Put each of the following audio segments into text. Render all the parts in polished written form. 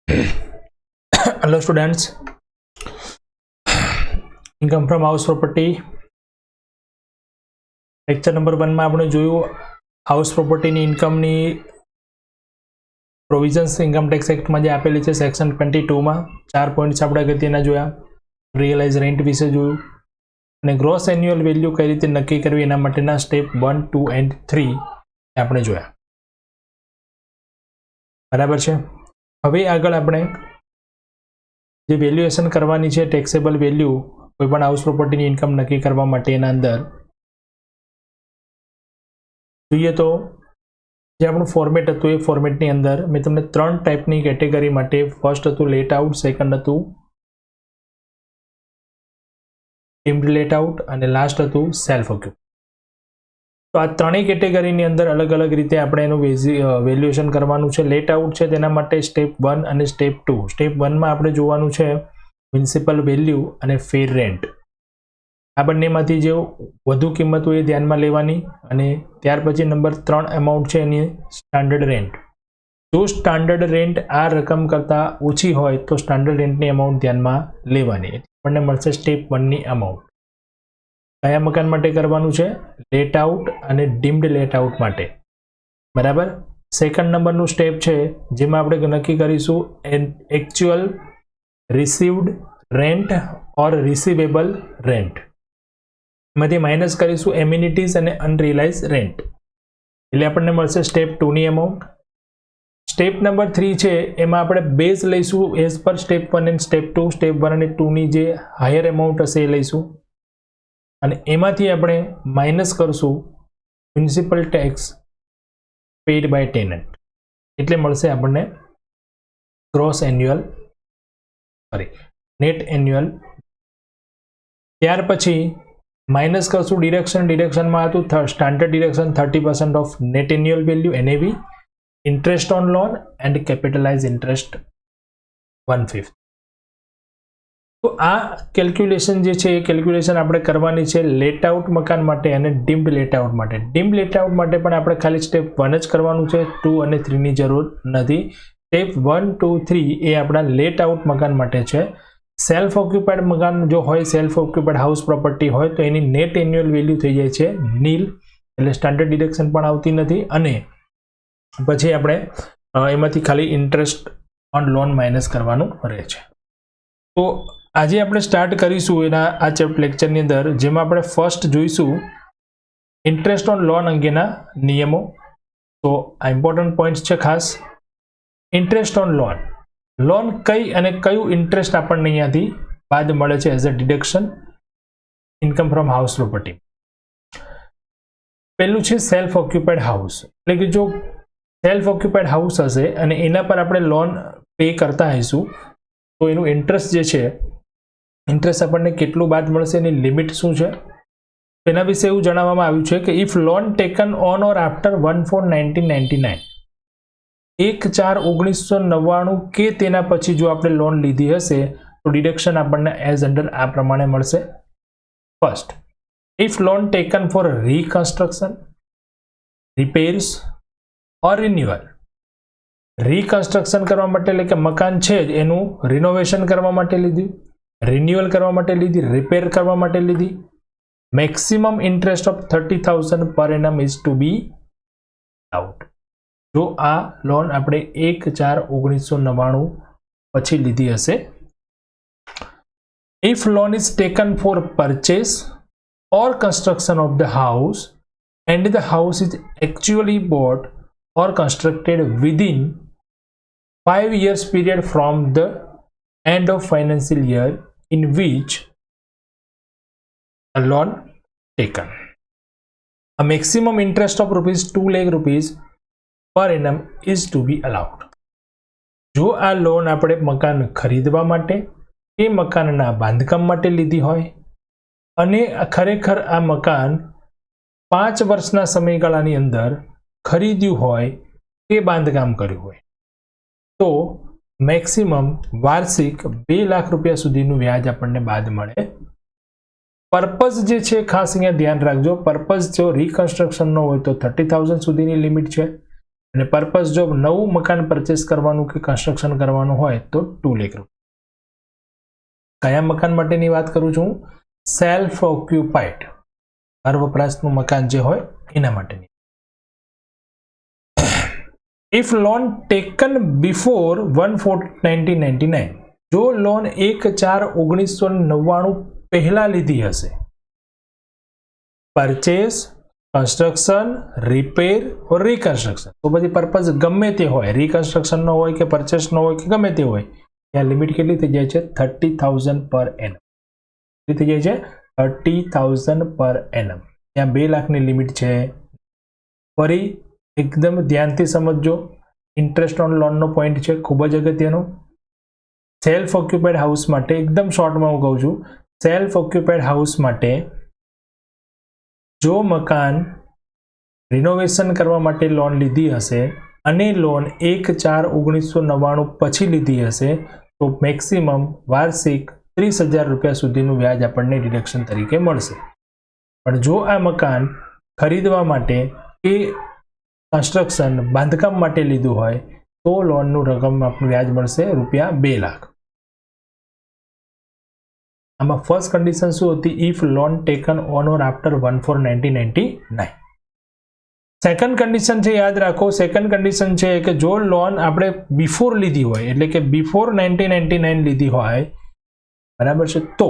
Hello students, income from house property lecture number 1 માં આપણે જોયું હાઉસ પ્રોપર્ટીની ઇન્કમની પ્રોવિઝન્સ ઇન્કમ ટેક્સ એક્ટમાં જે આપેલી છે સેક્શન 22 માં 4 પોઈન્ટ્સ આપણે અગત્યના જોયા. રિયલાઇઝ રેન્ટ વિશે જોયું અને ગ્રોસ એન્યુઅલ વેલ્યુ કઈ રીતે નક્કી કરવી એના માટેના સ્ટેપ 1, 2 એન્ડ 3 આપણે જોયા. બરાબર છે. હવે આગળ આપણે જે વેલ્યુએશન કરવાની છે ટેક્સેબલ વેલ્યુ કોઈપણ હાઉસ પ્રોપર્ટીની ઇન્કમ નક્કી કરવા માટે એના અંદર જોઈએ તો જે આપણું ફોર્મેટ હતું એ ફોર્મેટની અંદર મેં તમને 3 ટાઈપની કેટેગરી માટે ફર્સ્ટ હતું લેટ આઉટ, સેકન્ડ હતું ડીમ્ડ લેટ આઉટ અને લાસ્ટ હતું સેલ્ફ ઓક્યુપાઇડ. તો આ ત્રણેય કેટેગરીની અંદર અલગ અલગ રીતે આપણે એનું વેલ્યુએશન કરવાનું છે. લેટ આઉટ છે તેના માટે સ્ટેપ 1 અને સ્ટેપ 2. સ્ટેપ 1 માં આપણે જોવાનું છે મ્યુનિસિપલ વેલ્યુ અને ફેર રેન્ટ. આ બંનેમાંથી જે વધુ કિંમત હોય એ ધ્યાનમાં લેવાની અને ત્યાર પછી નંબર 3 અમાઉન્ટ છે એની સ્ટાન્ડર્ડ રેન્ટ. જો સ્ટાન્ડર્ડ રેન્ટ આ રકમ કરતાં ઓછી હોય તો સ્ટાન્ડર્ડ રેન્ટની અમાઉન્ટ ધ્યાનમાં લેવાની. આપણને મળશે સ્ટેપ 1 ની અમાઉન્ટ. કયા મકાન માટે કરવાનું છે? લેટ આઉટ અને ડીમ્ડ લેટ આઉટ માટે. બરાબર. સેકન્ડ નંબરનું સ્ટેપ છે જેમાં આપણે નક્કી કરીશું એકચ્યુઅલ રિસીવ્ડ રેન્ટ ઓર રિસીવેબલ રેન્ટ. એમાંથી માઇનસ કરીશું એમ્યુનિટીઝ અને અનરિયલાઇઝ રેન્ટ. એટલે આપણને મળશે સ્ટેપ 2 ની અમાઉન્ટ. સ્ટેપ નંબર 3 છે એમાં આપણે બેઝ લઈશું as per step 1 and step 2. Step 1 અને 2 ની જે હાયર અમાઉન્ટ હશે એ લઈશું અને એમાંથી આપણે માઇનસ કરશું municipal tax paid by tenant. એટલે મળશે આપણને ગ્રોસ એન્યુઅલ નેટ એન્યુઅલ. ત્યાર પછી માઇનસ કરશું ડિડક્શનમાં હતું standard deduction 30% of net annual value NAV, interest on loan and capitalise interest 1/5. તો આ કેલ્ક્યુલેશન જે છે એ કેલ્ક્યુલેશન આપણે કરવાની છે લેટ આઉટ મકાન માટે અને ડીમ્ડ લેટ આઉટ માટે. ડીમ્ડ લેટ આઉટ માટે પણ આપણે ખાલી સ્ટેપ 1 જ કરવાનું છે, 2 અને 3 ની જરૂર નથી. સ્ટેપ 1, 2, 3 એ આપણા લેટ આઉટ મકાન માટે છે. સેલ્ફ ઓક્યુપાઇડ મકાન જો હોય, સેલ્ફ ઓક્યુપાઇડ હાઉસ પ્રોપર્ટી હોય તો એની નેટ એન્યુઅલ વેલ્યુ થઈ જાય છે નીલ, એટલે સ્ટાન્ડર્ડ ડિડક્શન પણ આવતી નથી અને પછી આપણે એમાંથી ખાલી ઇન્ટરેસ્ટ ઓન લોન માઇનસ કરવાનું રહે છે. તો આજે આપણે સ્ટાર્ટ કરીશું એના આ લેક્ચરની અંદર જેમાં આપણે ફર્સ્ટ જોઈશું ઇન્ટરેસ્ટ ઓન લોન અંગેના નિયમો. તો આ ઇમ્પોર્ટન્ટ પોઈન્ટ્સ છે ખાસ. ઇન્ટરેસ્ટ ઓન લોન કઈ અને કયું ઇન્ટરેસ્ટ આપણને અહીંયાથી બાદ મળે છે as a deduction income from house property. પહેલું છે સેલ્ફ ઓક્યુપાઇડ હાઉસ. એટલે કે જો સેલ્ફ ઓક્યુપાઇડ હાઉસ હશે અને એના પર આપણે લોન પે કરતા હઈશું તો એનું ઇન્ટરેસ્ટ જે છે ઇન્ટરેસ્ટ આપણને કેટલું બાદ મળશે, એની લિમિટ શું છે એના વિશે એવું જણાવવામાં આવ્યું છે કે if loan taken on or after 1/4/1999 1/4/1999 કે તેના પછી જો આપણે લોન લીધી હશે તો ડિડક્શન આપણને એઝ અંડર આ પ્રમાણે મળશે. First, if loan taken for reconstruction, repairs or renewal. Reconstruction કરવા માટે એટલે કે મકાન છે જ એનું રિનોવેશન કરવા માટે લીધી, રિન્યુઅલ કરવા માટે લીધી, રિપેર કરવા માટે લીધી. Maximum interest of 30,000 per annum is to be out. જો આ લોન આપણે 1/4/1999 પછી લીધી હશે. If loan is taken for purchase or construction of the house and the house is actually bought or constructed within 5 years period from the end of financial year in which a loan taken, a maximum interest of ₹2 lakh per annum is to be allowed. જો આ loan આપણે મકાન ખરીદવા માટે કે મકાનના બાંધકામ માટે લીધી હોય અને ખરેખર આ મકાન 5 વર્ષના સમયગાળાની અંદર ખરીદ્યું હોય કે બાંધકામ કર્યું હોય તો મેક્સિમમ વાર્ષિક ₹2 લાખ સુધીનું વ્યાજ આપણને બાદ મળે. પર્પઝ જે છે ખાસ અહીંયા ધ્યાન રાખજો. પર્પઝ જો રીકન્સ્ટ્રક્શનનો હોય તો 30,000 સુધીની લિમિટ છે અને પર્પઝ જો નવું મકાન પરચેસ કરવાનું કે કન્સ્ટ્રક્શન કરવાનું હોય તો 2 લાખ રૂપિયા. કયા મકાન માટેની વાત કરું છું? સેલ્ફ ઓક્યુપાઈડ, ઘર વપરાશનું મકાન જે હોય એના માટેની. ઇફ લોન ટેકન બિફોર 1/4/1999, જો લોન 1/4/1999 પહેલા લીધી હશે, પરચેસ, કન્સ્ટ્રક્શન, રિપેર ઓર રિકન્સ્ટ્રક્શન, તો પછી પર્પઝ ગમે તે હોય, રિકન્સ્ટ્રક્શન નો હોય કે પરચેસ નો હોય કે ગમે તે હોય, ત્યાં લિમિટ કેટલી થઈ જાય છે? 30,000 પર એનમ. કેટલી થઈ જાય છે? 30,000 પર એનમ. ત્યાં 2 લાખની લિમિટ છે. ફરી એકદમ ધ્યાનથી સમજજો, ઇન્ટરેસ્ટ ઓન લોનનો પોઈન્ટ છે, ખૂબ જ અગત્યનો. સેલ્ફ ઓક્યુપાઈડ હાઉસ માટે એકદમ શોર્ટમાં હું કહું છું, સેલ્ફ ઓક્યુપાઈડ હાઉસ માટે જો મકાન રિનોવેશન કરવા માટે લોન લીધી હશે અને લોન 1/4/1999 પછી લીધી હશે તો મેક્સિમમ વાર્ષિક 30,000 રૂપિયા સુધીનું વ્યાજ આપણને ડિડક્શન તરીકે મળશે. પણ જો આ મકાન ખરીદવા માટે કે કન્સ્ટ્રક્શન બાંધકામ માટે લીધું હોય તો લોનનું રકમ આપણું વ્યાજ મળશે રૂપિયા 2 લાખ. આમાં ફર્સ્ટ કન્ડિશન શું હતી? If loan taken on or after 1/4/1999. Second condition છે, યાદ રાખો, સેકન્ડ કન્ડિશન છે કે જો લોન આપણે બિફોર લીધી હોય, એટલે કે બિફોર 1999 લીધી હોય, બરાબર છે, તો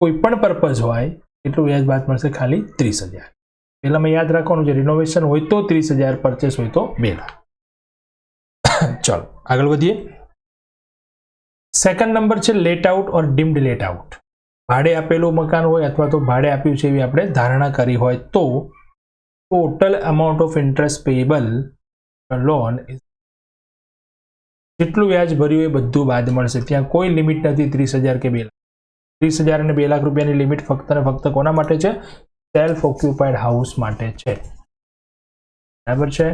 કોઈ પણ પર્પઝ હોય એટલું વ્યાજ બાદ મળશે ખાલી 30,000. પહેલામાં યાદ રાખવાનું છે, રિનોવેશન હોય તો 30,000, પરચેસ હોય તો 2 લાખ. ચાલો આગળ વધીએ. સેકન્ડ નંબર છે લેટ આઉટ ઓર ડીમ્ડ લેટ આઉટ. ભાડે આપેલું મકાન હોય અથવા તો ભાડે આપ્યું છે એવી આપણે ધારણા કરી હોય તો total amount of interest payable loan જેટલું વ્યાજ ભર્યું એ બધું બાદ મળશે. ત્યાં કોઈ લિમિટ નથી 30,000 કે 2 લાખ. 30,000 અને 2 લાખ રૂપિયાની લિમિટ ફક્ત ને ફક્ત કોના માટે છે? સેલ્ફ ઓક્યુપાઈડ હાઉસ માટે છે. બરાબર છે,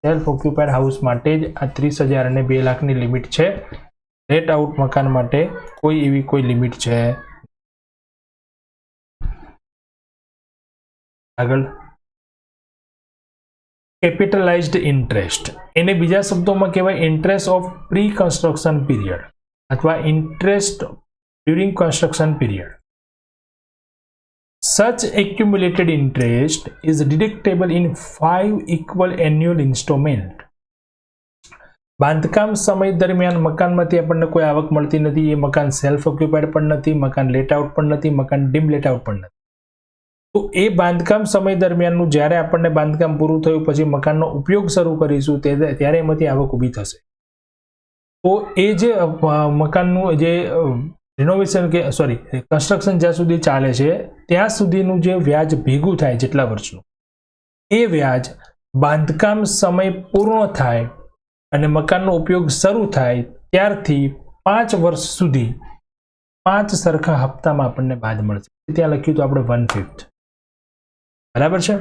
સેલ્ફ ઓક્યુપાઈડ હાઉસ માટે જ આ 30,000 અને 2 લાખની લિમિટ છે. લેટ આઉટ મકાન માટે કોઈ એવી કોઈ લિમિટ છે. આગળ કેપિટલાઇઝ્ડ ઇન્ટરેસ્ટ, એને બીજા શબ્દોમાં કહેવાય interest of pre construction period અથવા interest during construction period. Such accumulated interest is deductible in 5 equal annual installment. બાંધકામ સમય દરમિયાન મકાનમાંથી આપણને કોઈ આવક મળતી નથી, એ મકાન સેલ્ફ ઓક્યુપાઈડ પણ નથી, મકાન લેટ આઉટ પણ નથી, મકાન ડીમ લેટ આઉટ પણ નથી. તો એ બાંધકામ સમય દરમિયાનનું જ્યારે આપણને બાંધકામ પૂરું થયું પછી મકાનનો ઉપયોગ શરૂ કરીશું ત્યારે એમાંથી આવક ઊભી થશે. તો એ જે મકાનનું જે રિનોવેશન કે કન્સ્ટ્રક્શન જ્યાં સુધી ચાલે છે ત્યાં સુધીનું જે વ્યાજ ભેગું થાય જેટલા વર્ષનું, એ વ્યાજ બાંધકામ સમય પૂર્ણ થાય અને મકાનનો ઉપયોગ શરૂ થાય ત્યારથી 5 વર્ષ સુધી 5 સરખા હપ્તામાં આપણને બાદ મળશે. ત્યાં લખ્યું તો આપણે 1/5. બરાબર છે.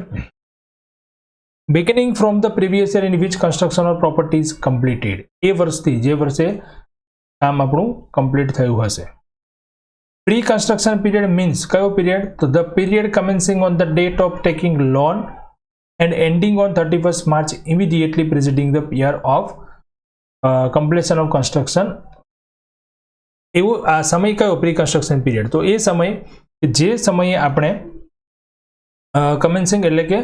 Beginning from the previous year in which construction or property is completed, એ વર્ષથી જે વર્ષે કામ આપણું કમ્પ્લીટ થયું હશે. પ્રી કન્સ્ટ્રક્શન પીરિયડ મીન્સ કયો પીરિયડ? તો the period commencing on the date of taking loan and ending on 31st March immediately preceding the year of completion of construction. એવો આ સમય કયો? Pre construction period. તો એ સમય જે સમયે આપણે કમેન્સિંગ એટલે કે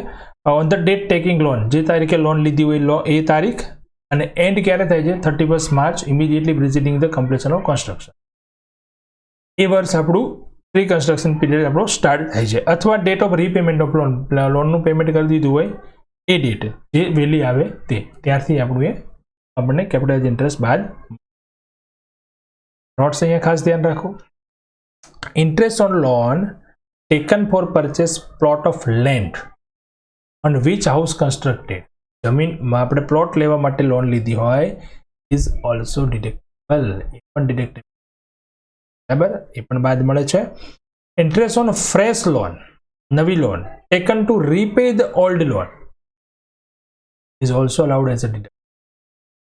on the date taking loan, જે તારીખે લોન લીધી હોય એ તારીખ, અને એન્ડ ક્યારે થાય છે? 31st March immediately preceding the completion of construction. એ વર્ષ આપણું પ્રી કન્સ્ટ્રક્શન પીરિયડ આપણો સ્ટાર્ટ થાય છે. અથવા date of repayment of loan, લોનનું પેમેન્ટ કરી દીધું હોય એ ડેટ જે વહેલી આવે તે, ત્યારથી આપણું એ આપણને કેપિટલાઇઝ ઇન્ટરેસ્ટ બાદ. નોટ્સ અહીંયા ખાસ ધ્યાન રાખો. Interest on loan taken for purchase plot of land on which house constructed, જમીનમાં આપણે પ્લોટ લેવા માટે લોન લીધી હોય ઇઝ ઓલ્સો ડિડક્ટેબલ, એ પણ ડિડક્ટેબલ. બરાબર, એ પણ બાદ મળે છે. ઇન્ટરેસ્ટ ઓન ફ્રેશ લોન, નવી loan taken to repay the old loan is also allowed as a deduct.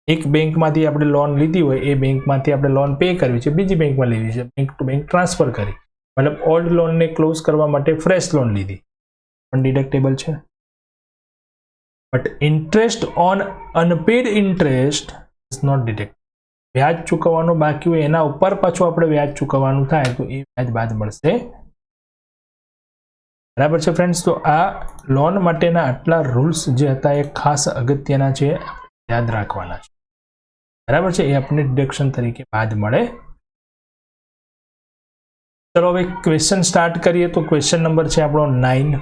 એક બેંકમાંથી આપણે લોન લીધી હોય, એ બેંકમાંથી આપણે લોન પે કરવી છે, બીજી બેંકમાં લેવી છે, બેંક ટુ બેંક ટ્રાન્સફર કરી, મતલબ ઓલ્ડ લોનને ક્લોઝ કરવા માટે ફ્રેશ લોન લીધી, પણ ડિડક્ટેબલ છે. But interest on unpaid interest is not deduct. વ્યાજ ચૂકવવાનું બાકી હોય એના ઉપર પાછું આપણે વ્યાજ ચૂકવવાનું થાય તો એ વ્યાજ બાદ મળશે. બરાબર છે ફ્રેન્ડ્સ. તો આ લોન માટેના આટલા રૂલ્સ જે હતા એ ખાસ અગત્યના છે, યાદ રાખવાના છે. બરાબર છે, એ આપણે ડિડક્શન તરીકે બાદ મળે. ચલો હવે ક્વેશ્ચન સ્ટાર્ટ કરીએ. તો ક્વેશ્ચન નંબર છે આપણો 9.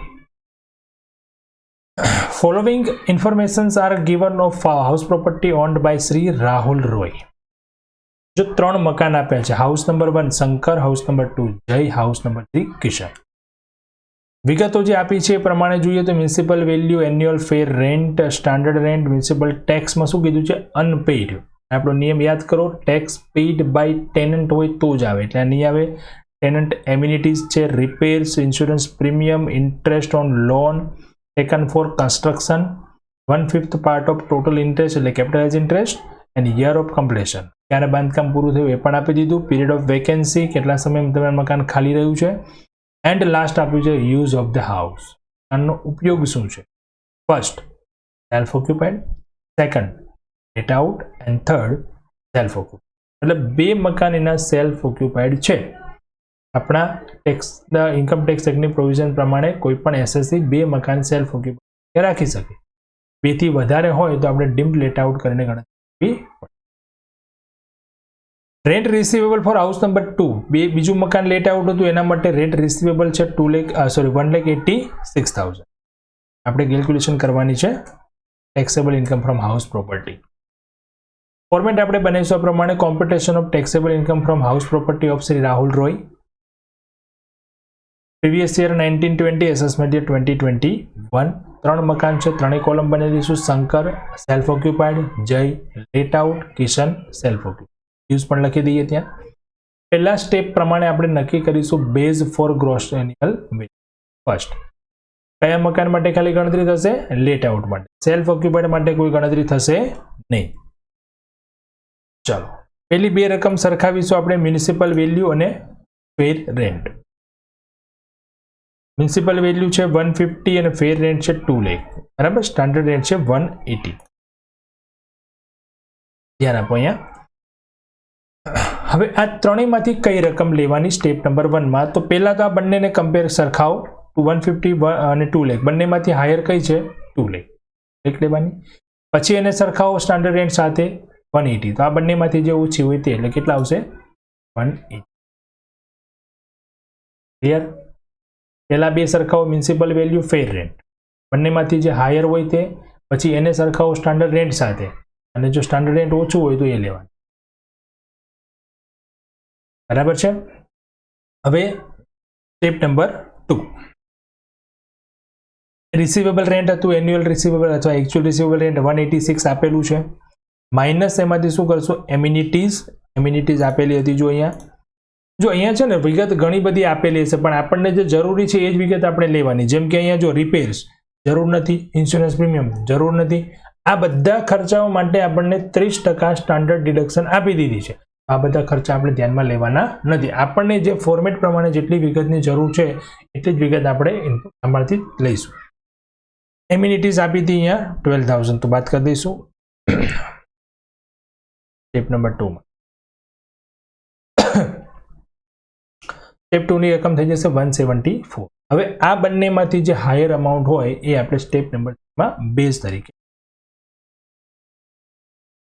Following informations are given of house property owned by Shri Rahul Roy. જો 3 મકાન આપ્યા છે, house number 1 Shankar, house number 2 Jay, house number 3 Kishan. વિગતો જે આપી છે એ પ્રમાણે જોઈએ તો મ્યુનિસિપલ વેલ્યુ, એન્યુઅલ ફેર, રેન્ટ, સ્ટાન્ડર્ડ રેન્ટ, મ્યુનિસિપલ ટેક્સમાં શું કીધું છે? અનપેઇડ. આપણો નિયમ યાદ કરો, ટેક્સ પેઇડ બાય ટેનન્ટ હોય તો જ આવે, એટલે નહીં આવે. ટેનન્ટ એમ્યુનિટીઝ છે, repairs, insurance premium, interest on loan taken for construction, 1/5 part of total interest એટલે capitalise interest, and year of completion, ક્યારે બાંધકામ પૂરું થયું એ પણ આપી દીધું. પીરિયડ ઓફ વેકેન્સી, કેટલા સમયમાં તમારું મકાન ખાલી રહ્યું છે. એન્ડ લાસ્ટ આપ્યું છે યુઝ ઓફ ધ હાઉસ, આનો ઉપયોગ શું છે. First self occupied, second let out, and third self occupied. એટલે 2 મકાન એના સેલ્ફ ઓક્યુપાઈડ છે. આપણા ટેક્સ ઇન્કમ ટેક્સ એક્ટની પ્રોવિઝન પ્રમાણે કોઈ પણ એસએસસી 2 મકાન સેલ્ફ ઓક્યુપાઈડ રાખી શકે. 2 થી વધારે હોય તો આપણે ડીમ્ડ લેટ આઉટ કરીને ગણતરી. Rent receivable for house number 2, બીજું મકાન લેટ આઉટ હતું એના માટે રેન્ટ રિસીવેબલ છે 1,86,000. આપણે કેલ્ક્યુલેશન કરવાની છે taxable income from house property. Format આપણે બનાવીશું આ પ્રમાણે: computation of taxable income from house property of Shri Rahul Roy. Previous year 1920, assessment year 2021. 3 મકાન છે, 3 કોલમ બનાવી દઈશું. Shankar self occupied, Jay let out, Kishan self occupied. Use પણ લખી દઈએ ત્યાં. પહેલા સ્ટેપ પ્રમાણે આપણે નક્કી કરીશું base for gross annual value. First કયા મકાન માટે ખાલી ગણતરી થશે? લેટ આઉટ માટે. સેલ્ફ ઓક્યુપાઈડ માટે કોઈ ગણતરી થશે નહીં. ચાલો પહેલી 2 રકમ સરખાવીશું આપણે, મ્યુનિસિપલ વેલ્યુ અને ફેર રેન્ટ. મ્યુનિસિપલ વેલ્યુ છે 150 અને ફેર રેન્ટ છે 2 લાખ. બરાબર. સ્ટાન્ડર્ડ રેન્ટ છે 180. ધ્યાન આપો અહીંયા. હવે આ ત્રણેયમાંથી કઈ રકમ લેવાની સ્ટેપ નંબર 1 માં? તો પહેલા તો આ બંનેને કમ્પેર સરખાવો. 150 અને 2 લાખ બંનેમાંથી હાયર કઈ છે? 2 લાખ લેવાની. પછી એને સરખાવો સ્ટાન્ડર્ડ રેન્ટ સાથે 180. તો આ બંનેમાંથી જે ઓછી હોય તે એટલે કેટલા આવશે? 180. ક્લિયર? પહેલા 2 સરખાવો, મ્યુનિસિપલ વેલ્યુ, ફેર રેન્ટ. બંનેમાંથી જે હાયર હોય તે, પછી એને સરખાવો સ્ટાન્ડર્ડ રેન્ટ સાથે, અને જો સ્ટાન્ડર્ડ રેન્ટ ઓછું હોય તો એ લેવાનું. બરાબર છે. હવે સ્ટેપ નંબર 2, રિસીવેબલ રેન્ટ હતું, એન્યુઅલ રિસીવેબલ અથવા એક્ચ્યુઅલ રિસીવેબલ રેન્ટ 186 આપેલું છે. માઇનસ એમાંથી શું કરશું? એમ્યુનિટીઝ આપેલી હતી. જો અહીંયા છે ને વિગત ઘણી બધી આપેલી હશે, પણ આપણને જે જરૂરી છે એ જ વિગત આપણે લેવાની. જેમ કે અહીંયા જો રિપેર્સ જરૂર નથી, ઇન્સ્યોરન્સ પ્રીમિયમ જરૂર નથી. આ બધા ખર્ચાઓ માટે આપણને 30% સ્ટાન્ડર્ડ ડિડક્શન આપી દીધી છે. આ બધા ખર્ચા આપણે ધ્યાનમાં લેવાના નથી. આપણને જે ફોર્મેટ પ્રમાણે જેટલી વિગતની જરૂર છે એટલી જ વિગત આપણે ઇનપુટ આમાંથી લઈશું. એમ્યુનિટીઝ આપી હતી અહીંયા 12,000, તો બાદ કરી દઈશું સ્ટેપ નંબર 2 માં. સ્ટેપ 2 ની રકમ થઈ જશે 174. હવે આ બંનેમાંથી જે હાયર અમાઉન્ટ હોય એ આપણે સ્ટેપ નંબર 3 માં બેઝ તરીકે.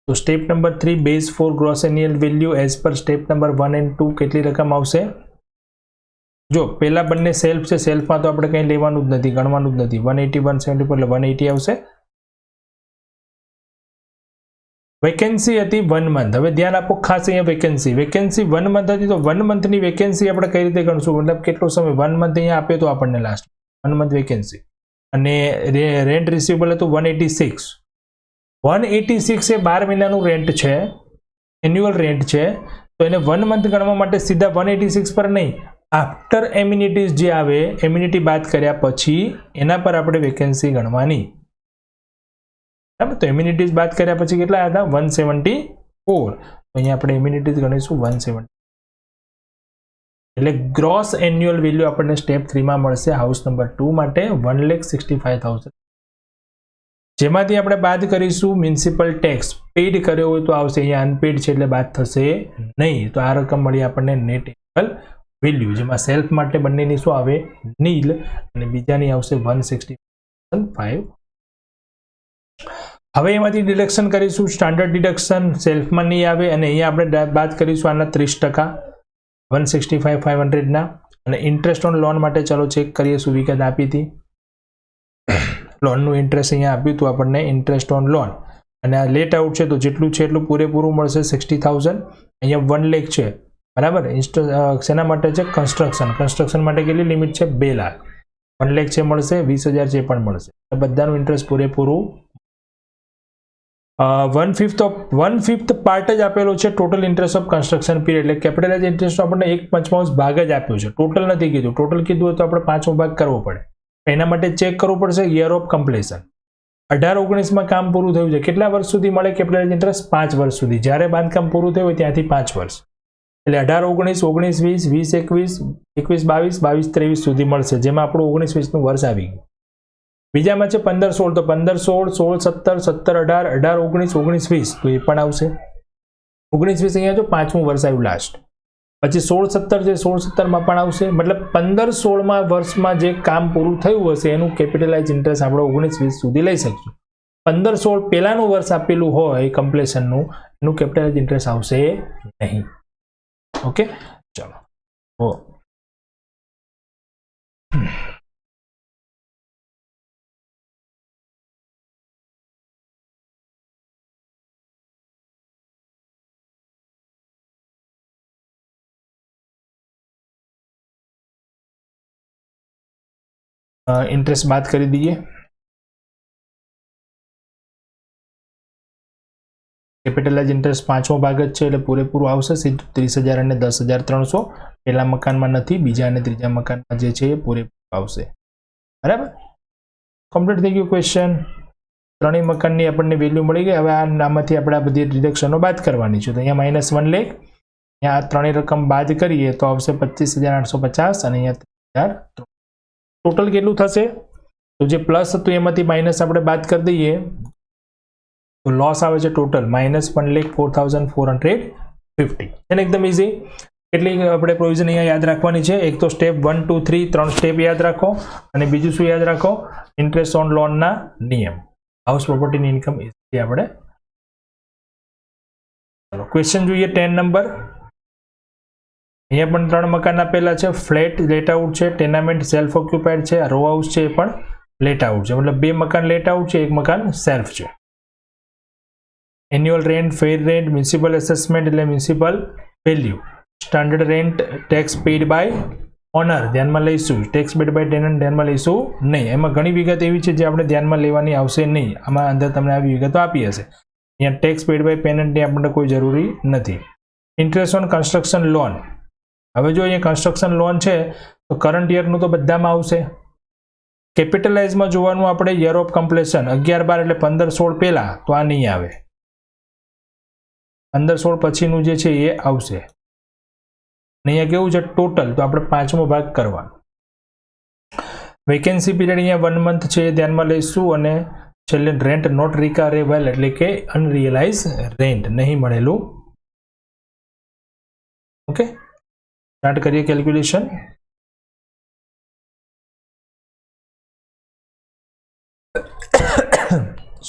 તો step number 3 base for gross annual value as per step number 1 and 2 કેટલી રકમ આવશે? જો પહેલા બંને સેલ્ફ છે, સેલ્ફમાં તો આપણે કંઈ લેવાનું જ નથી, ગણવાનું જ નથી. 180 174 એટલે 180 આવશે. વેકેન્સી હતી 1 મંથ. હવે ધ્યાન આપો ખાસ અહીંયા વેકેન્સી 1 મંથ હતી, તો 1 મંથની વેકેન્સી આપણે કઈ રીતે ગણશું? મતલબ કેટલો સમય? 1 મંથ અહીંયા આપ્યો તો આપણને લાસ્ટ 1 મંથ વેકેન્સી. અને રેન્ટ રિસીવેબલ હતું 186. 186 એ 12 મહિનાનું રેન્ટ છે, એન્યુઅલ રેન્ટ છે. તો એને 1 મંથ ગણવા માટે સીધા 186 પર નહીં, આફ્ટર એમ્યુનિટીઝ જે આવે, એમ્યુનિટી બાદ કર્યા પછી એના પર આપણે વેકેન્સી ગણવાની. બરાબર. તો એમ્યુનિટીઝ બાદ કર્યા પછી કેટલા હતા? 174. તો અહીંયા આપણે એમ્યુનિટીઝ ગણીશું 170. એટલે ગ્રોસ એન્યુઅલ વેલ્યુ આપણને સ્ટેપ 3 માં મળશે હાઉસ નંબર 2 માટે 1,65,000. જેમાંથી આપણે બાદ કરીશું મ્યુનિસિપલ ટેક્સ પેઇડ કર્યો હોય તો આવશે, અહીંયા અનપેઇડ છે એટલે બાદ થશે નહીં. તો આ રકમ મળી આપણને નેટ એન્યુઅલ વેલ્યુ, જેમાં સેલ્ફ માટે બંનેની શું આવે નીલ અને બીજાની આવશે 160,500. હવે એમાંથી ડિડક્શન કરીશું, સ્ટાન્ડર્ડ ડિડક્શન સેલ્ફમાં નહીં આવે અને અહીંયા આપણે બાદ કરીશું આના 30%, 165,500 ના. અને ઇન્ટરેસ્ટ ઓન લોન માટે ચાલો ચેક કરીએ શું વિગત આપી હતી. લોનનું ઇન્ટરેસ્ટ અહીંયા આપ્યું હતું આપણને, ઇન્ટરેસ્ટ ઓન લોન, અને આ લેટ આઉટ છે તો જેટલું છે એટલું પૂરેપૂરું મળશે 60,000. અહીંયા 1 લાખ છે બરાબર. શેના માટે છે? કન્સ્ટ્રક્શન માટે કેટલી લિમિટ છે? 2 લાખ. 1 લાખ છે મળશે, 20,000 છે પણ મળશે. બધાનું ઇન્ટરેસ્ટ પૂરેપૂરું 1/5 પાર્ટ જ આપેલો છે total interest of construction period, એટલે કેપિટલાઇઝ ઇન્ટરેસ્ટ આપણને 1/5 ભાગ જ આપ્યો છે, ટોટલ નથી કીધું. ટોટલ કીધું હોય તો આપણે 5મો ભાગ કરવો પડે. એના માટે ચેક કરવું પડશે યર ઓફ કમ્પ્લીશન. 18-19માં કામ પૂરું થયું છે, કેટલા વર્ષ સુધી મળે કેપિટલાઇઝ ઇન્ટરેસ્ટ? 5 વર્ષ સુધી. જ્યારે બાંધકામ પૂરું થયું હોય ત્યાંથી 5 વર્ષ, એટલે 18-19, 19-20, 20-21, 21-22, 23 સુધી મળશે, જેમાં આપણું 19-20નું વર્ષ આવી ગયું. બીજામાં છે 15-16, તો 15-16, 16-17, 17-18, 18-19, 19-20, તો એ પણ આવશે. 19-20 અહીંયા જો 5મું વર્ષ આવ્યું લાસ્ટ. પછી 16-17 છે, 16-17માં પણ આવશે. મતલબ 15-16માં વર્ષમાં જે કામ પૂરું થયું હશે એનું કેપિટલાઇઝ ઇન્ટરેસ્ટ આપણે 19-20 સુધી લઈ શકશું. 15-16 પહેલાનું વર્ષ આપેલું હોય કમ્પ્લીશનનું, એનું કેપિટલાઇઝ ઇન્ટરેસ્ટ આવશે નહીં. ઓકે, ચલો. इंटरेस्ट बात कर दीजिए. कैपिटलाइज इंटरेस्ट 5मो भाग ज छे એટલે પૂરેપૂરું આવશે સીધું 30,000 અને 10,300. પહેલા મકાનમાં નથી, બીજા અને ત્રીજા મકાનમાં જે છે એ પૂરેપૂરું આવશે. બરાબર, કમ્પ્લીટ થઈ ગયું ક્વેશ્ચન. ત્રણેય મકાનની આપણને વેલ્યુ મળી ગઈ. હવે આમાંથી આપણે આ બધી ડિડક્શનો બાદ કરવાની છે. તો અહીંયા -1 લાખ, અહીંયા આ ત્રણેય રકમ બાદ કરીએ તો આવશે 25,850 અને અહીંયા 30,000. ટોટલ કેટલું થશે? તો જે પ્લસ હતું એમાંથી માઇનસ આપણે બાદ કરી દઈએ તો લોસ આવે છે ટોટલ -1,04,450. એને એકદમ ઇઝી. કેટલી આપણે પ્રોવિઝન અહીંયા યાદ રાખવાની છે? એક તો સ્ટેપ 1, 2, 3 3 સ્ટેપ યાદ રાખો, અને બીજું શું યાદ રાખો? ઇન્ટરેસ્ટ ઓન લોનના નિયમ, હાઉસ પ્રોપર્ટીની ઇન્કમ ઇઝી આપણે. ચાલો ક્વેશ્ચન જોઈએ 10 નંબર. અહીંયા પણ 3 મકાન આપેલા છે. ફ્લેટ લેટ આઉટ છે, ટેનામેન્ટ સેલ્ફ ઓક્યુપાઈડ છે, રો હાઉસ છે એ પણ લેટ આઉટ છે, મતલબ 2 મકાન લેટ આઉટ છે, 1 મકાન સેલ્ફ છે. Annual rent, fair rent, municipal assessment એટલે municipal value, standard rent, tax paid by owner ધ્યાનમાં લઈશું, ટેક્સ પેઇડ બાય ટેનન્ટ ધ્યાનમાં લઈશું નહીં. એમાં ઘણી વિગત એવી છે જે આપણે ધ્યાનમાં લેવાની આવશે નહીં. આમાં અંદર તમને આવી વિગતો આપી હશે. અહીંયા ટેક્સ પેઇડ બાય પેનન્ટની આપણને કોઈ જરૂરી નથી. ઇન્ટરેસ્ટ ઓન કન્સ્ટ્રક્શન લોન, હવે જો અહીંયા કન્સ્ટ્રક્શન લોન છે તો કરંટ યરનું તો બધામાં આવશે. કેપિટલાઇઝમાં જોવાનું આપણે યર ઓફ કમ્પ્લીશન 11-12 એટલે 15-16 પહેલા, તો આ નહીં આવે. 15-16 પછીનું જે છે એ આવશે. અહીંયા કેવું છે ટોટલ, તો આપણે 5મો ભાગ કરવાનો. વેકેન્સી પીરિયડ અહીંયા 1 મંથ છે એ ધ્યાનમાં લઈશું, અને છેલ્લે રેન્ટ નોટ રિકવરેબલ એટલે કે અનરિયલાઇઝ રેન્ટ નહીં મળેલું. ઓકે, સ્ટાર્ટ કરીએ કેલ્ક્યુલેશન.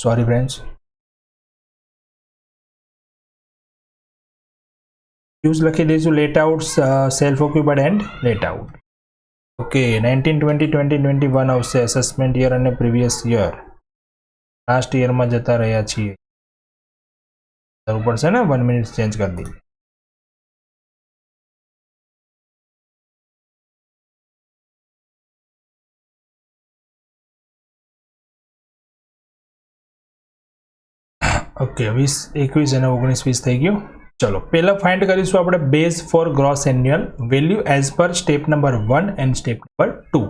Sorry friends. યુઝ લખી દઈશું let out, self occupied and let out. Okay, 1920, 2021 આવશે એસેસમેન્ટ યર અને પ્રીવિયસ યર. લાસ્ટ યરમાં જતા રહ્યા છીએ. કરવું પડશે ને, 1 મિનિટ ચેન્જ કરી દઈએ. ઓકે, 20, 21 અને 19-20 થઈ ગયું. ચલો પહેલા ફાઇન્ડ કરીશું આપણે base for gross annual value as per step number 1 and step number 2.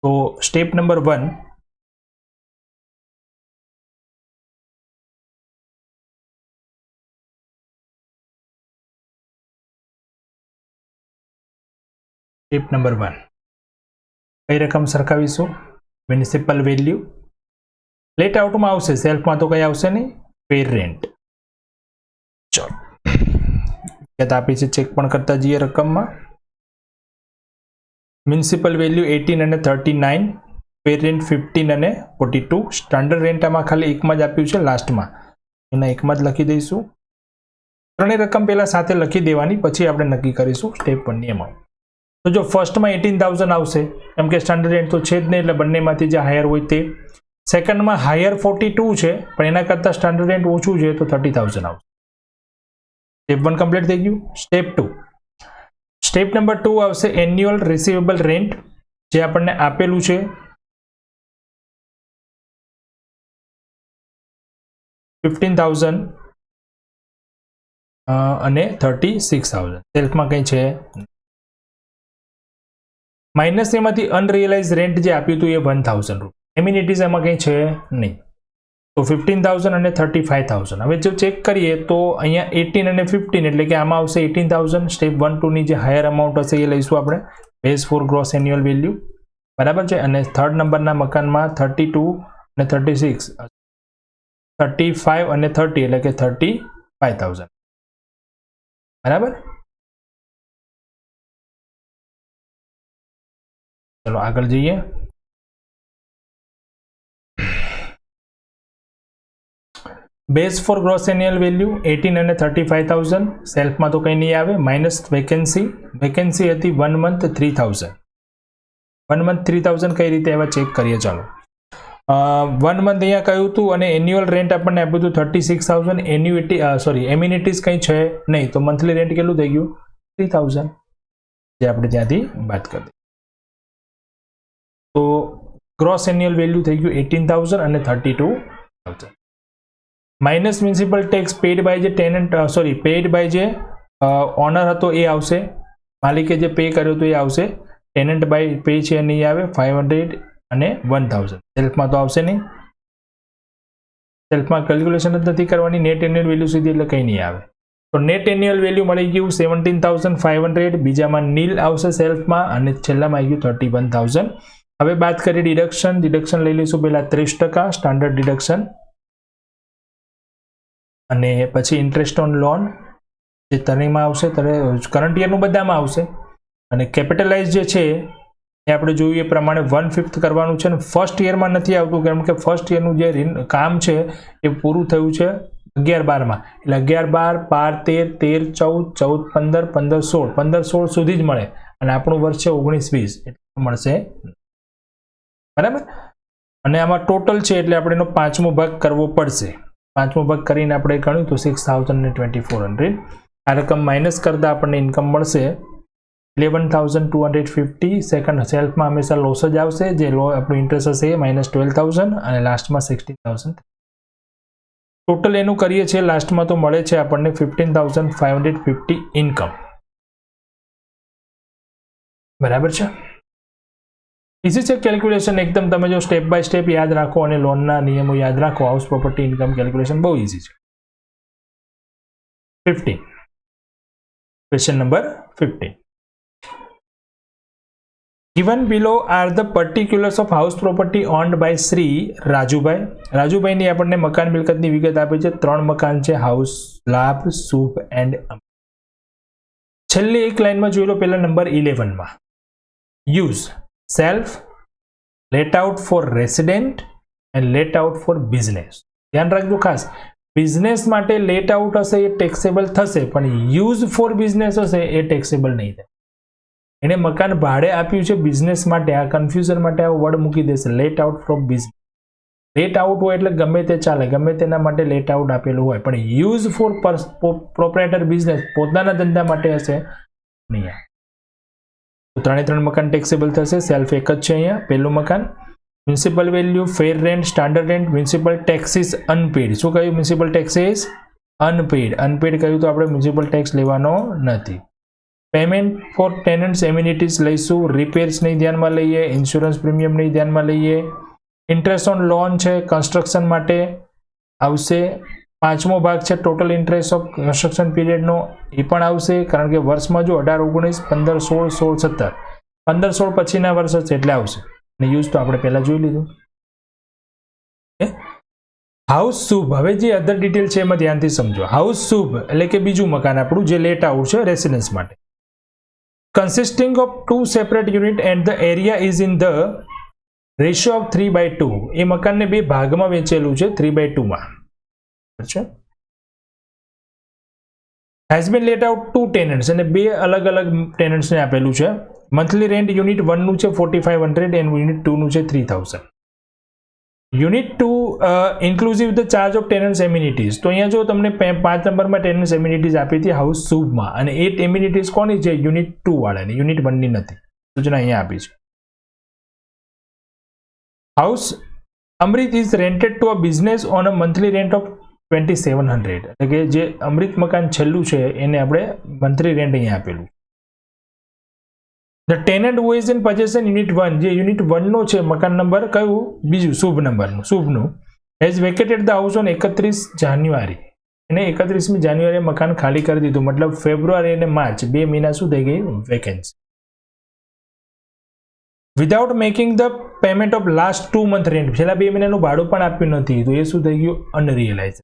તો સ્ટેપ નંબર 1, સ્ટેપ નંબર 1 કઈ રકમ સરખાવીશું? મ્યુનિસિપલ વેલ્યુ લેટ આઉટમાં આવશે, સેલ્ફમાં તો કંઈ આવશે નહીં, પેડ રેન્ટ. ચલો આપી છે, ચેક પણ કરતા જઈએ રકમમાં. મ્યુનિસિપલ વેલ્યુ 18 અને 39, પેડ રેન્ટ 15 અને 42. સ્ટાન્ડર્ડ રેન્ટ આમાં ખાલી એકમાં જ આપ્યું છે, લાસ્ટમાં એના એકમાં જ લખી દઈશું. ત્રણેય રકમ પહેલા સાથે લખી દેવાની, પછી આપણે નક્કી કરીશું સ્ટેપ 1 ની અમાઉન્ટ. તો જો ફર્સ્ટમાં 18,000 આવશે, કેમ કે સ્ટાન્ડર્ડ રેન્ટ તો છે જ નહીં, એટલે બંનેમાંથી જે હાયર હોય તે. સેકન્ડમાં હાયર 42 છે, પણ એના કરતાં સ્ટાન્ડર્ડ રેન્ટ ઓછું છે, તો 30,000 આવશે. સ્ટેપ 1 કમ્પ્લીટ થઈ ગયું. સ્ટેપ 2. સ્ટેપ નંબર 2 આવશે એન્યુઅલ રિસીવેબલ રેન્ટ, જે આપણને આપેલું છે 15,000 અને 36,000. સેલ્ફમાં કંઈ છે, માઇનસ એમાંથી અનરિયલાઇઝ રેન્ટ જે આપ્યું હતું એ 1,000 રૂપિયા. એમ્યુનિટીઝ એમાં કંઈ છે નહીં, તો 15,000 અને 35,000. હવે જો ચેક કરીએ તો અહીંયા 18 અને 15, એટલે કે આમાં આવશે 18,000. સ્ટેપ 1 2 ની જે હાયર અમાઉન્ટ હશે એ લઈશું આપણે, base for gross annual value, બરાબર છે. અને થર્ડ નંબરના મકાનમાં 32 અને 36, 35 અને 30, એટલે કે 35,000, બરાબર. ચલો આગળ જઈએ. Base for gross annual value 18 અને 35,000. સેલ્ફમાં તો કંઈ નહીં આવે, માઇનસ વેકેન્સી. વેકેન્સી હતી 1 મંથ 3,000. 1 મંથ 3,000 કઈ રીતે એવા ચેક કરીએ. ચાલો 1 મંથ અહીંયા કહ્યું હતું, અને એન્યુઅલ રેન્ટ આપણને આપ્યું હતું 36,000. એન્યુઇટી એમ્યુનિટીઝ કંઈ છે નહીં, તો મંથલી રેન્ટ કેટલું થઈ ગયું, 3,000, જે આપણે ત્યાંથી બાદ કરી દઈએ. તો ગ્રોસ એન્યુઅલ વેલ્યુ થઈ ગયું 18,000 અને 32,000. Minus municipal tax paid by જે ટેનન્ટ, પેડ બાય જે ઓનર હતો એ આવશે, માલિકે જે પે કર્યો હતો એ આવશે. ટેનન્ટ બાય પે છે નહીં આવે, 500 અને 1,000. સેલ્ફમાં તો આવશે નહીં, સેલ્ફમાં કેલ્ક્યુલેશન જ નથી કરવાની, નેટ એન્યુઅલ વેલ્યુ સીધી, એટલે કંઈ નહીં આવે. તો નેટ એન્યુઅલ વેલ્યુ મળી ગયું 17,500. બીજામાં નીલ આવશે સેલ્ફમાં, અને છેલ્લામાં આવી ગયું 31,000. હવે બાદ કરીએ ડિડક્શન લઈ લઈશું પહેલા 30% સ્ટાન્ડર્ડ ડિડક્શન, અને પછી ઇન્ટરેસ્ટ ઓન લોન જે તરણીમાં આવશે, કરંટ યરનું બધામાં આવશે. અને કેપિટલાઇઝ જે છે એ આપણે જોયું એ પ્રમાણે 1/5 કરવાનું છે. અને ફર્સ્ટ યરમાં નથી આવતું, કેમ કે ફર્સ્ટ યરનું જે કામ છે એ પૂરું થયું છે 11-12માં, એટલે 11-12, 12-13, 13, 14, 15, 15, 16, 15-16 સુધી જ મળે. અને આપણું વર્ષ છે 19-20, એટલે મળશે, બરાબર. અને આમાં ટોટલ છે, એટલે આપણે એનો 5મો ભાગ કરવો પડશે. 5મો ભાગ કરીને આપણે ગણ્યું તો 6,2400. આ રકમ માઇનસ કરતા આપણને ઇન્કમ મળશે 11,250. સેકન્ડ સેલ્ફમાં હંમેશા લોસ જ આવશે, જે આપણું ઇન્ટરેસ્ટ હશે -12,000, અને લાસ્ટમાં 16,000. ટોટલ એનું કરીએ છીએ, લાસ્ટમાં તો મળે છે આપણને 15,550 ઇન્કમ, બરાબર છે. ઇઝી છે કેલ્ક્યુલેશન એકદમ. તમે જો સ્ટેપ બાય સ્ટેપ યાદ રાખો અને લોનના નિયમો યાદ રાખો, હાઉસ પ્રોપર્ટી ઇન્કમ કેલ્ક્યુલેશન બહુ ઇઝી છે. 15. Question number 15. Given below are the particulars of house property owned by Shri Rajubhai. રાજુભાઈની આપણને મકાન મિલકતની વિગત આપી છે. 3 મકાન છે, હાઉસ, લાભ, શુભ એન્ડ અમૃત. છેલ્લી એક લાઈનમાં જોઈ લો, પહેલા નંબર 11માં use self, let out for resident and let out for business. ધ્યાન રાખજો ખાસ, બિઝનેસ માટે લેટ આઉટ હશે એ ટેક્સેબલ થશે, પણ યુઝ ફોર બિઝનેસ હશે એ ટેક્સેબલ નહીં થાય. એને મકાન ભાડે આપ્યું છે બિઝનેસ માટે, આ કન્ફ્યુઝન માટે આ વર્ડ મૂકી દેશે, let out from business. Let out હોય એટલે ગમે તે ચાલે, ગમે તેના માટે લેટ આઉટ આપેલું હોય, પણ યુઝ ફોર પ્રોપ્રાઇટર બિઝનેસ, પોતાના ધંધા માટે હશે નહીં. તો 3 મકાન ટેક્સેબલ થશે. સેલ્ફ એક જ છે અહીંયા, પહેલું મકાન. Municipal value, fair rent, standard rent, municipal taxes unpaid. શું કહ્યું? Municipal taxes unpaid. અનપેડ કહ્યું તો આપણે મ્યુનિસિપલ ટેક્સ લેવાનો નથી. પેમેન્ટ ફોર ટેનન્ટ્સ એમ્યુનિટીઝ લઈશું, રિપેર્સ નહીં ધ્યાનમાં લઈએ, ઇન્સ્યોરન્સ પ્રીમિયમ નહીં ધ્યાનમાં લઈએ. ઇન્ટરેસ્ટ ઓન લોન છે, કન્સ્ટ્રક્શન માટે આવશે. 5મો ભાગ છે ટોટલ ઇન્ટરેસ્ટ ઓફ કન્સ્ટ્રક્શન પીરિયડનો, એ પણ આવશે, કારણ કે વર્ષમાં જો 18, 19, 15, 16, 17, 15, 16 પછીના વર્ષ હશે એટલે આવશે. અને યુઝ તો આપણે પહેલા જોઈ લીધું. હાઉસ શુભ, હવે જે અધર ડિટેલ છે એમાં ધ્યાનથી સમજો. હાઉસ શુભ એટલે કે બીજું મકાન આપણું જે લેટ આઉટ છે રેસિડન્સ માટે. Consisting of 2 separate unit and the area is in the ratio of 3/2. એ મકાનને બે ભાગમાં વેચેલું છે 3/2 માં. Has been let out 2 tenants, અને બે અલગ અલગ ટેનન્ટ્સને આપેલું છે. મંથલી રેન્ટ યુનિટ 1 નું છે 4500 એન્ડ યુનિટ 2 નું છે 3000. Unit 2 inclusive the charge of tenants amenities. તો અહીંયા જો તમને 5 નંબરમાં ટેનન્ટ્સ એમ્યુનિટીઝ આપી હતી હાઉસ શુભમાં, અને એ એમ્યુનિટીઝ કોની છે? યુનિટ 2 વાળાની, યુનિટ 1 ની નથી. સૂચના અહીંયા આપી છે. House Amrit is rented to a business on a monthly rent of 2700. એટલે કે જે અમૃત મકાન છેલ્લું છે એને આપણે મંથલી રેન્ટ અહીંયા આપેલું. The tenant who is in possession unit 1, જે યુનિટ 1 નો છે મકાન નંબર કયું? બીજું શુભ નંબરનું, શુભનું. હેઝ વેકેટેડ ધ હાઉસ ઓન 31 જાન્યુઆરી. એને 31મી જાન્યુઆરીએ મકાન ખાલી કરી દીધું. મતલબ ફેબ્રુઆરી અને માર્ચ 2 મહિના શું થઈ ગઈ? Vacancy. Without making the payment of last 2 month rent, છેલ્લા 2 મહિનાનું ભાડું પણ આપ્યું નથી, તો એ શું થઈ ગયું? Unrealise.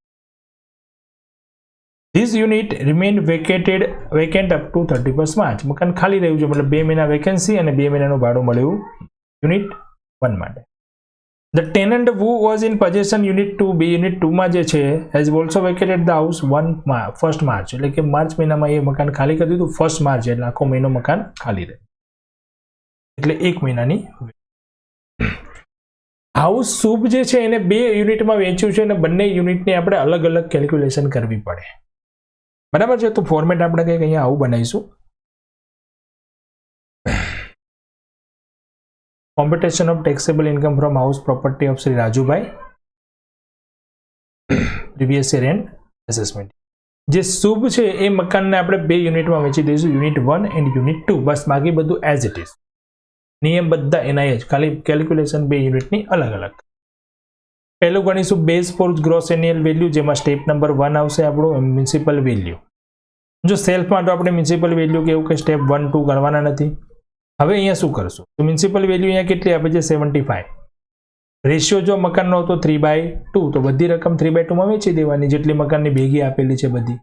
This unit remain vacant up to 31 March. મકાન ખાલી રહ્યું છે, મતલબ 2 મહિના વેકેન્સી અને 2 મહિનાનું ભાડું મળ્યું યુનિટ 1 માટે. The tenant who was in possession unit 2, unit 2 માં જે છે has also vacated the house 1 March. એટલે કે માર્ચ મહિનામાં એ મકાન ખાલી કરી દીધું. 1 માર્ચ એટલે આખો મહિનો મકાન ખાલી રહે, એટલે 1 મહિનાની. હાઉસ શુભ જે છે એને 2 યુનિટમાં વેચ્યું છે, અને બંને યુનિટની આપણે અલગ અલગ કેલ્ક્યુલેશન કરવી પડે. બરાબર છે? તો ફોર્મેટ આપણે કંઈક અહીંયા આવું બનાવીશું. Computation of taxable income from house property of Shri Rajubhai, previous year and assessment. જે શુભ છે એ મકાનને આપણે 2 યુનિટમાં વેચી દઈશું, યુનિટ 1 એન્ડ યુનિટ 2. બસ બાકી બધું એઝ ઇટ ઇઝ. નિયમ બધા એના જ, ખાલી કેલ્ક્યુલેશન 2 યુનિટની અલગ અલગ. પહેલું ગણીશું base for gross annual value, જેમાં સ્ટેપ નંબર 1 આવશે આપણું મ્યુનિસિપલ વેલ્યુ. જો સેલ્ફમાં તો આપણે મ્યુનિસિપલ વેલ્યુ કે એવું કે સ્ટેપ 1, 2 કરવાના નથી. હવે અહીંયા શું કરશું? તો મ્યુનિસિપલ વેલ્યુ અહીંયા કેટલી આપે છે? 75. રેશિયો જો મકાનનો હતો 3/2, તો બધી રકમ 3/2 માં વેચી દેવાની, જેટલી મકાનની ભેગી આપેલી છે બધી.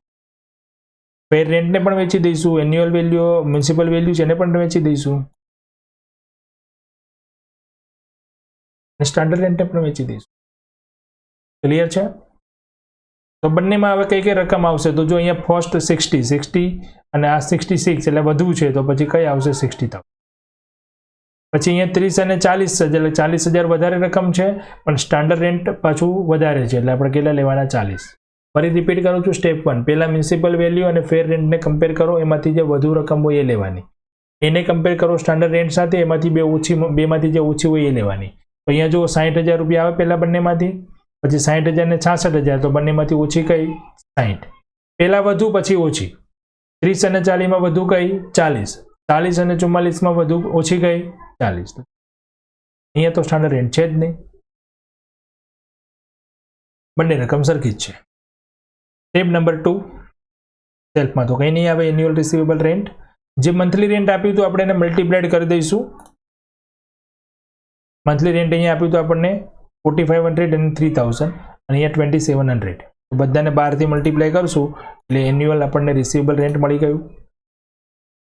ફેર રેન્ટને પણ વેચી દઈશું, એન્યુઅલ વેલ્યુ મ્યુનિસિપલ વેલ્યુ છે એને પણ વેચી દઈશું, સ્ટાન્ડર્ડ રેન્ટને પણ વેચી દઈશું. ક્લિયર છે? તો બંનેમાં હવે કઈ કઈ રકમ આવશે? તો જો અહીંયા ફર્સ્ટ 60 અને આ 66 એટલે વધુ છે, તો પછી કઈ આવશે? 60,000. પછી અહીંયા 30 અને 40 છે, એટલે 40,000 વધારે રકમ છે, પણ સ્ટાન્ડર્ડ રેન્ટ પાછું વધારે છે, એટલે આપણે કેટલા લેવાના? 40. ફરી રિપીટ કરું છું સ્ટેપ 1. પહેલા મ્યુનિસિપલ વેલ્યુ અને ફેર રેન્ટને કમ્પેર કરો, એમાંથી જે વધુ રકમ હોય એ લેવાની. એને કમ્પેર કરો સ્ટાન્ડર્ડ રેન્ટ સાથે, એમાંથી બેમાંથી જે ઓછી હોય એ લેવાની. તો અહીંયા જો 60,000 રૂપિયા આવે પહેલા બંનેમાંથી, પછી 60,000 ને 66,000, તો બંનેમાંથી ઓછી કઈ? 60. પહેલા વધુ પછી ઓછી. 30 અને 40 માં વધુ કઈ? 40. 40 અને 44 માં વધુ ઓછી કઈ? 40. અહીંયા તો સ્ટાન્ડર્ડ રેન્ટ છે જ નહીં, બંને રકમ સરખી જ છે. સ્ટેપ નંબર 2, સેલ્ફમાં તો કંઈ નહીં આવે. એન્યુઅલ રિસીવેબલ રેન્ટ, જે મંથલી રેન્ટ આપ્યું હતું આપણે એને મલ્ટીપ્લાઇડ કરી દઈશું. મંથલી રેન્ટ અહીંયા આપ્યું હતું આપણને 4500 અને 3000, અને અહીંયા 2700. તો બધાને 12 થી મલ્ટીપ્લાય કરશું એટલે એન્યુઅલ આપણને રિસીવેબલ રેન્ટ મળી ગયું.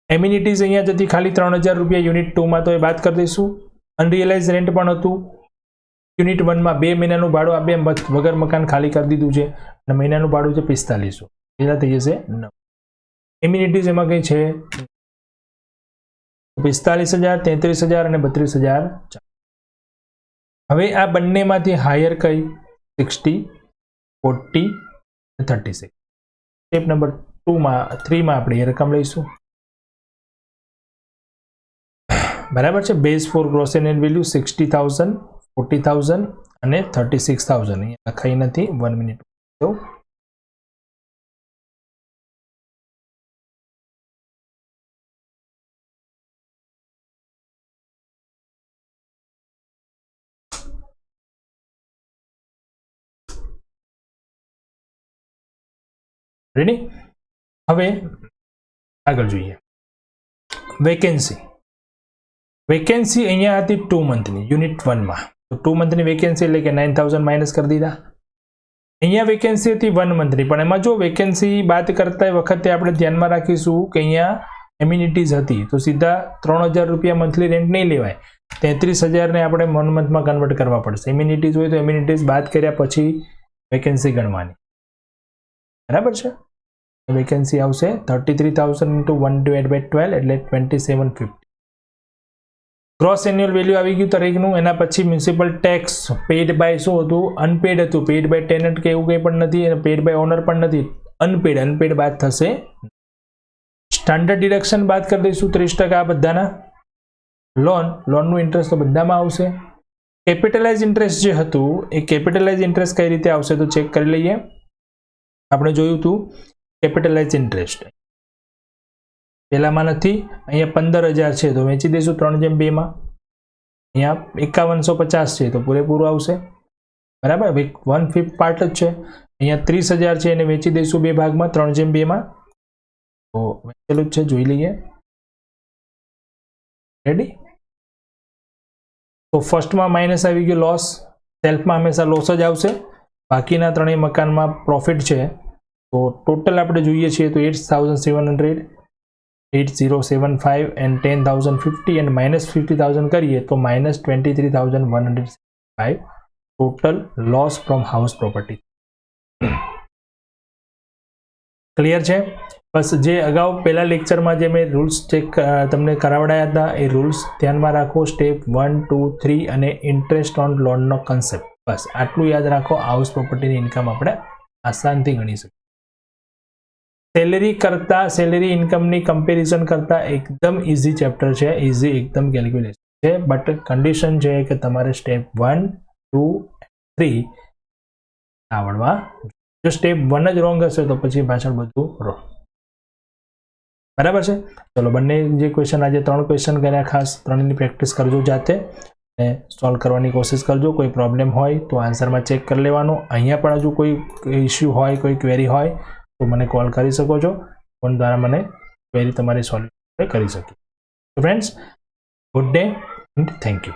એમ્યુનિટીઝ અહીંયા જતી ખાલી 3000 રૂપિયા યુનિટ 2 માં, તો એ બાદ કરી દઈશું. અનરિયલાઇઝ રેન્ટ પણ હતું યુનિટ 1 માં. 2 મહિનાનું ભાડું આ બે વગર મકાન ખાલી કરી દીધું છે, અને મહિનાનું ભાડું છે 4500, એટલા થઈ જશે 9. એમ્યુનિટીઝ એમાં કઈ છે? 45,000, 33,000 અને 32,000. હવે આ બંનેમાંથી હાયર કઈ? 60, 40 અને 36. સ્ટેપ નંબર 3 માં આપણે એ રકમ લઈશું. બરાબર છે? Base for gross annual value 60,000, 40,000 અને 36,000. અહીંયા લખાઈ નથી, 1 મિનિટ. રેડી? હવે આગળ જોઈએ. વેકેન્સી અહીંયા હતી 2 મંથની યુનિટ 1 માં. તો 2 મંથની વેકેન્સી એટલે કે 9000 માઇનસ કરી દીધા. અહીંયા વેકેન્સી હતી 1 મંથની, પણ એમાં જો વેકેન્સી બાદ કરતા વખતે આપણે ધ્યાનમાં રાખીશું કે અહીંયા એમ્યુનિટીઝ હતી, તો સીધા 3000 રૂપિયા મંથલી રેન્ટ નહીં લેવાય, 33000 ને આપણે 1 મંથમાં કન્વર્ટ કરવા પડશે. એમ્યુનિટીઝ હોય તો એમ્યુનિટીઝ બાદ કર્યા પછી વેકેન્સી ગણવાની. બરાબર છે. વેકેન્સી આવશે 33,000 into 1/12 એટલે 2750. ગ્રોસ એન્યુઅલ વેલ્યુ આવી ગયું દરેકનું. એના પછી મ્યુનિસિપલ ટેક્સ પેડ બાય શું હતું? અનપેડ હતું. પેડ બાય ટેનન્ટ કે એવું કંઈ પણ નથી, અને પેડ બાય ઓનર પણ નથી. અનપેડ બાદ થશે. સ્ટાન્ડર્ડ ડિડક્શન બાદ કરી દઈશું 30% બધાના. લોનનું ઇન્ટરેસ્ટ તો બધામાં આવશે. કેપિટલાઇઝ ઇન્ટરેસ્ટ જે હતું એ કેપિટલાઇઝ ઇન્ટરેસ્ટ કઈ રીતે આવશે તો ચેક કરી લઈએ. આપણે જોયું હતું કેપિટલાઇઝ ઇન્ટરેસ્ટ પહેલામાં નથી, અહીંયા 15,000 છે તો વેચી દઈશું 3/2 માં. અહીંયા 5150 છે તો પૂરેપૂરું આવશે. બરાબર, 1/5 પાર્ટ જ છે. અહીંયા 30,000 છે એને વેચી દઈશું 2 ભાગમાં 3/2 માં. તો વેચેલું જ છે, જોઈ લઈએ. રેડી. તો ફર્સ્ટમાં માઇનસ આવી ગયું લોસ. સેલ્ફમાં હંમેશા લોસ જ આવશે. બાકીના ત્રણેય મકાનમાં પ્રોફિટ છે. તો ટોટલ આપણે જોઈએ છીએ તો 8,700, 8,075 and 10,050 and -50,000 કરીએ તો -23,105 total loss from house property. Clear છે? બસ જે અગાઉ પહેલા લેક્ચરમાં જે મેં રૂલ્સ ચેક તમને કરાવડાયા હતા એ રૂલ્સ ધ્યાનમાં રાખો. સ્ટેપ 1, 2, 3 અને ઇન્ટરેસ્ટ ઓન લોનનો કન્સેપ્ટ, બસ આટલું યાદ રાખો. હાઉસ પ્રોપર્ટીની ઇન્કમ આપણે આસાનથી ગણી શકીએ. સેલેરી ઇન્કમની કમ્પેરિઝન કરતા એકદમ ઇઝી ચેપ્ટર છે, ઇઝી એકદમ કેલ્ક્યુલેશન છે. બટ કન્ડિશન છે કે તમારે સ્ટેપ 1, 2, 3 આવડવા. જો સ્ટેપ 1 જ રોંગ હશે તો પછી પાછળ બધું રોંગ. બરાબર છે. ચલો, બંને જે ક્વેશ્ચન આજે 3 ક્વેશ્ચન કર્યા, ખાસ 3ની પ્રેક્ટિસ કરજો જાતે અને સોલ્વ કરવાની કોશિશ કરજો. કોઈ પ્રોબ્લેમ હોય તો આન્સરમાં ચેક કરી લેવાનો. અહીંયા પણ હજુ કોઈ ઇસ્યુ હોય, કોઈ ક્વેરી હોય તો મને કોલ કરી શકો છો. ફોન દ્વારા મને ક્વેરી તમારી સોલ્વ કરી શકીએ. Friends, good day and thank you.